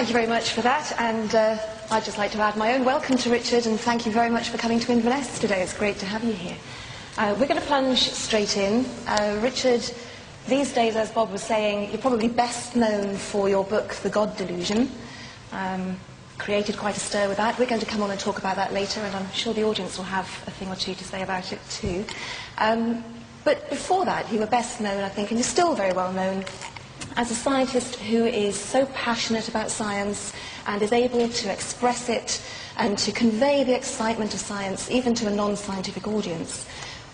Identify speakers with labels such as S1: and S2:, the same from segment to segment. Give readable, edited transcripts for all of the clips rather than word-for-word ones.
S1: Thank you very much for that, and I'd just like to add my own welcome to Richard, and thank you very much for coming to Inverness today. It's great to have you here. We're going to plunge straight in. Richard, these days, as Bob was saying, you're probably best known for your book, The God Delusion. Created quite a stir with that. We're going to come on and talk about that later, and I'm sure the audience will have a thing or two to say about it too. But before that, you were best known, I think, and you're still very well known, as a scientist who is so passionate about science and is able to express it and to convey the excitement of science even to a non-scientific audience.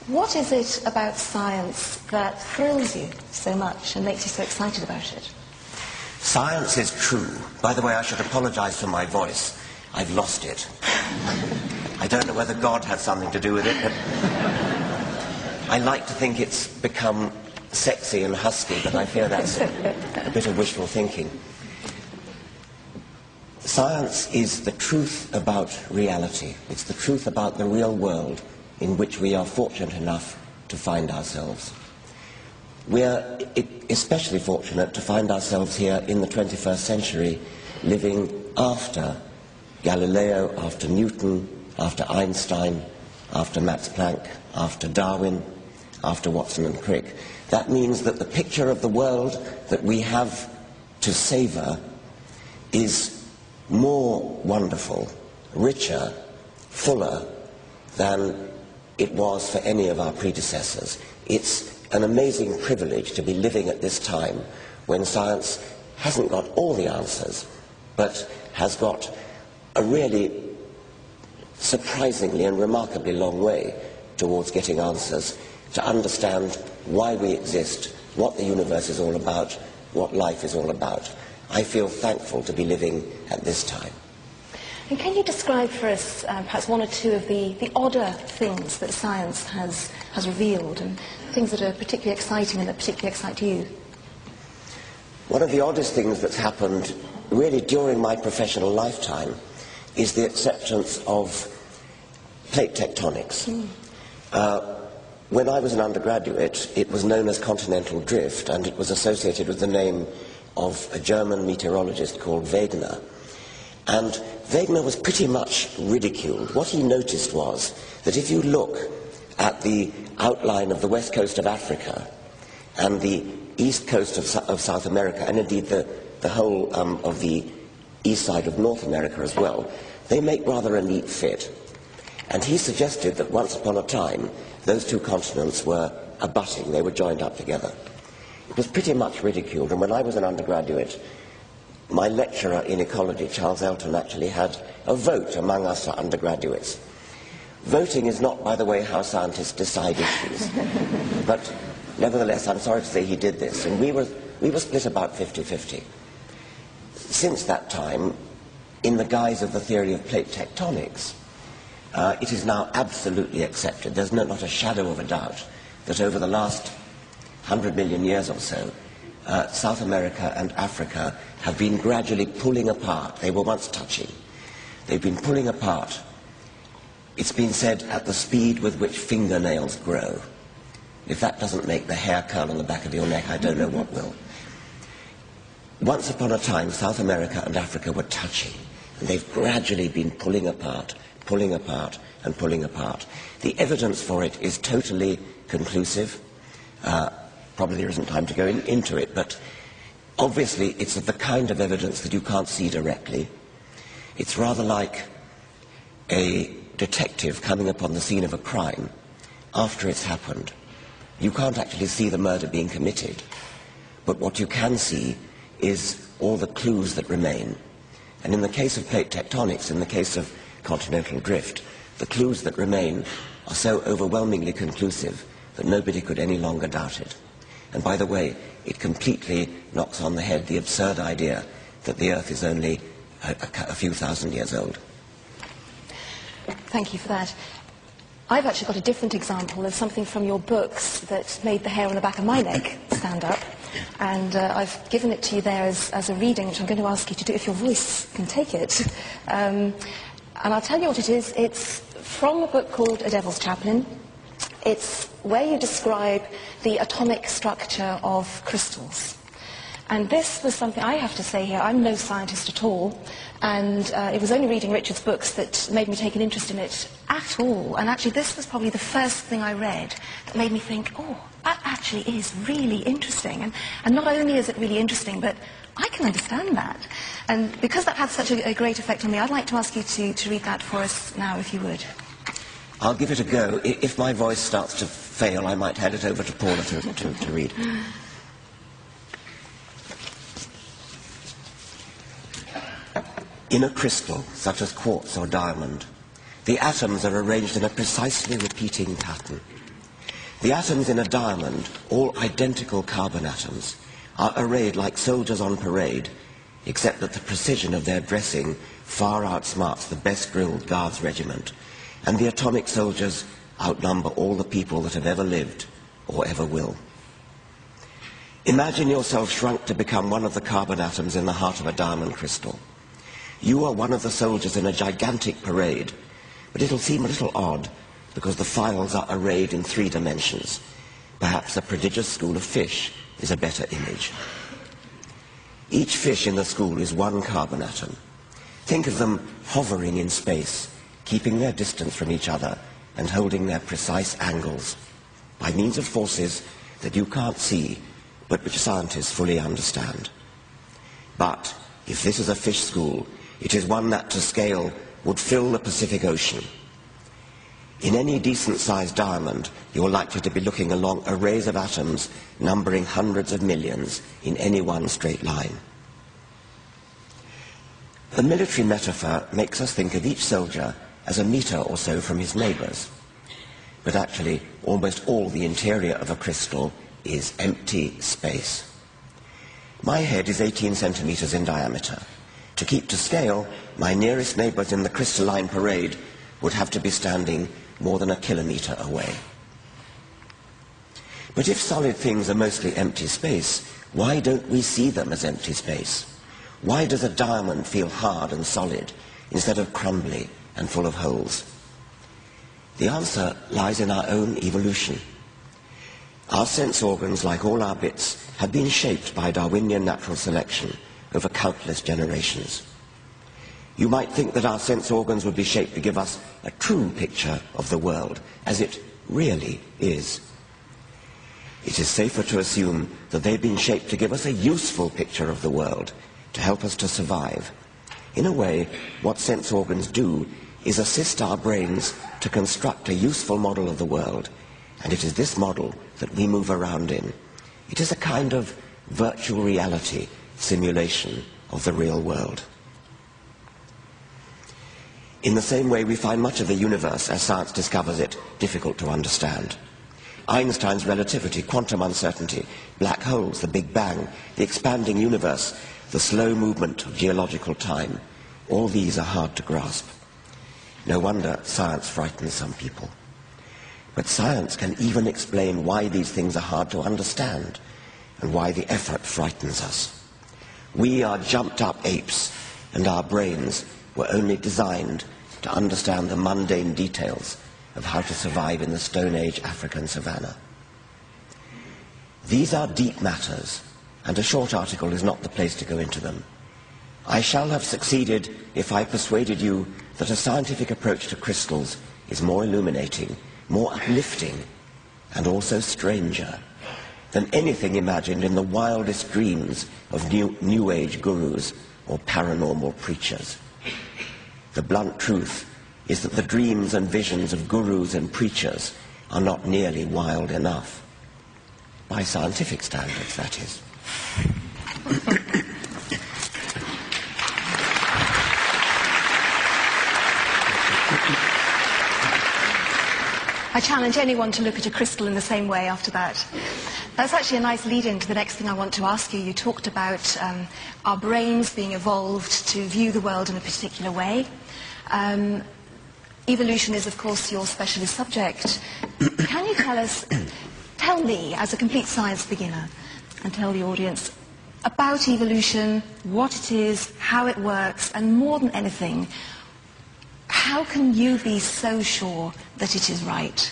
S1: What is it about science that thrills you so much and makes you so excited about it?
S2: Science is true. By the way, I should apologize for my voice. I've lost it. I don't know whether God had something to do with it, but I like to think it's become sexy and husky, but I fear that's a bit of wishful thinking. Science is the truth about reality. It's the truth about the real world in which we are fortunate enough to find ourselves. We're especially fortunate to find ourselves here in the 21st century, living after Galileo, after Newton, after Einstein, after Max Planck, after Darwin, after Watson and Crick. That means that the picture of the world that we have to savour is more wonderful, richer, fuller than it was for any of our predecessors. It's an amazing privilege to be living at this time when science hasn't got all the answers, but has got a really surprisingly and remarkably long way towards getting answers to understand why we exist, what the universe is all about, what life is all about. I feel thankful to be living at this time.
S1: And can you describe for us perhaps one or two of the odder things that science has revealed, and things that are particularly exciting and that particularly excite you?
S2: One of the oddest things that's happened really during my professional lifetime is the acceptance of plate tectonics. When I was an undergraduate, it was known as continental drift, and it was associated with the name of a German meteorologist called Wegener. And Wegener was pretty much ridiculed. What he noticed was that if you look at the outline of the west coast of Africa and the east coast of South America, and indeed the whole of the east side of North America as well, they make rather a neat fit. And he suggested that once upon a time, those two continents were abutting, they were joined up together. It was pretty much ridiculed, and when I was an undergraduate, my lecturer in ecology, Charles Elton, actually had a vote among us undergraduates. Voting is not, by the way, how scientists decide issues. But nevertheless, I'm sorry to say he did this, and we were split about 50-50. Since that time, in the guise of the theory of plate tectonics, it is now absolutely accepted. There's not a shadow of a doubt that over the last 100 million years or so, South America and Africa have been gradually pulling apart. They were once touching. They've been pulling apart. It's been said at the speed with which fingernails grow. If that doesn't make the hair curl on the back of your neck, I don't know what will. Once upon a time, South America and Africa were touching, and they've gradually been pulling apart, and pulling apart. The evidence for it is totally conclusive. Probably there isn't time to go into it, but obviously it's of the kind of evidence that you can't see directly. It's rather like a detective coming upon the scene of a crime after it's happened. You can't actually see the murder being committed, but what you can see is all the clues that remain. And in the case of plate tectonics, in the case of continental drift, the clues that remain are so overwhelmingly conclusive that nobody could any longer doubt it. And by the way, it completely knocks on the head the absurd idea that the Earth is only a few thousand years old.
S1: Thank you for that. I've actually got a different example of something from your books that made the hair on the back of my neck stand up. And I've given it to you there as a reading, which I'm going to ask you to do if your voice can take it. And I'll tell you what it is. It's from a book called A Devil's Chaplain. It's where you describe the atomic structure of crystals. And this was something, I have to say here, I'm no scientist at all, and it was only reading Richard's books that made me take an interest in it at all. And actually this was probably the first thing I read that made me think, oh, that actually is really interesting. And not only is it really interesting, but I can understand that. And because that had such a great effect on me, I'd like to ask you to read that for us now, if you would.
S2: I'll give it a go. If my voice starts to fail, I might hand it over to Paula to read. In a crystal, such as quartz or diamond, the atoms are arranged in a precisely repeating pattern. The atoms in a diamond, all identical carbon atoms, are arrayed like soldiers on parade, except that the precision of their dressing far outsmarts the best-grilled Guards regiment, and the atomic soldiers outnumber all the people that have ever lived or ever will. Imagine yourself shrunk to become one of the carbon atoms in the heart of a diamond crystal. You are one of the soldiers in a gigantic parade, but it'll seem a little odd because the files are arrayed in 3 dimensions. Perhaps a prodigious school of fish is a better image. Each fish in the school is one carbon atom. Think of them hovering in space, keeping their distance from each other and holding their precise angles by means of forces that you can't see but which scientists fully understand. But if this is a fish school, it is one that to scale would fill the Pacific Ocean. In any decent-sized diamond, you're likely to be looking along arrays of atoms numbering hundreds of millions in any one straight line. The military metaphor makes us think of each soldier as a metre or so from his neighbours. But actually, almost all the interior of a crystal is empty space. My head is 18 centimetres in diameter. To keep to scale, my nearest neighbours in the crystalline parade would have to be standing more than a kilometre away. But if solid things are mostly empty space, why don't we see them as empty space? Why does a diamond feel hard and solid instead of crumbly and full of holes? The answer lies in our own evolution. Our sense organs, like all our bits, have been shaped by Darwinian natural selection over countless generations. You might think that our sense organs would be shaped to give us a true picture of the world, as it really is. It is safer to assume that they've been shaped to give us a useful picture of the world, to help us to survive. In a way, what sense organs do is assist our brains to construct a useful model of the world, and it is this model that we move around in. It is a kind of virtual reality simulation of the real world. In the same way, we find much of the universe, as science discovers it, difficult to understand. Einstein's relativity, quantum uncertainty, black holes, the Big Bang, the expanding universe, the slow movement of geological time, all these are hard to grasp. No wonder science frightens some people. But science can even explain why these things are hard to understand and why the effort frightens us. We are jumped-up apes, and our brains were only designed to understand the mundane details of how to survive in the Stone Age African savannah. These are deep matters, and a short article is not the place to go into them. I shall have succeeded if I persuaded you that a scientific approach to crystals is more illuminating, more uplifting, and also stranger than anything imagined in the wildest dreams of New Age gurus or paranormal preachers. The blunt truth is that the dreams and visions of gurus and preachers are not nearly wild enough. By scientific standards, that is.
S1: I challenge anyone to look at a crystal in the same way after that. That's actually a nice lead-in to the next thing I want to ask you. You talked about our brains being evolved to view the world in a particular way. Evolution is, of course, your specialist subject. Can you tell me, as a complete science beginner, and tell the audience about evolution, what it is, how it works, and more than anything, how can you be so sure that it is right?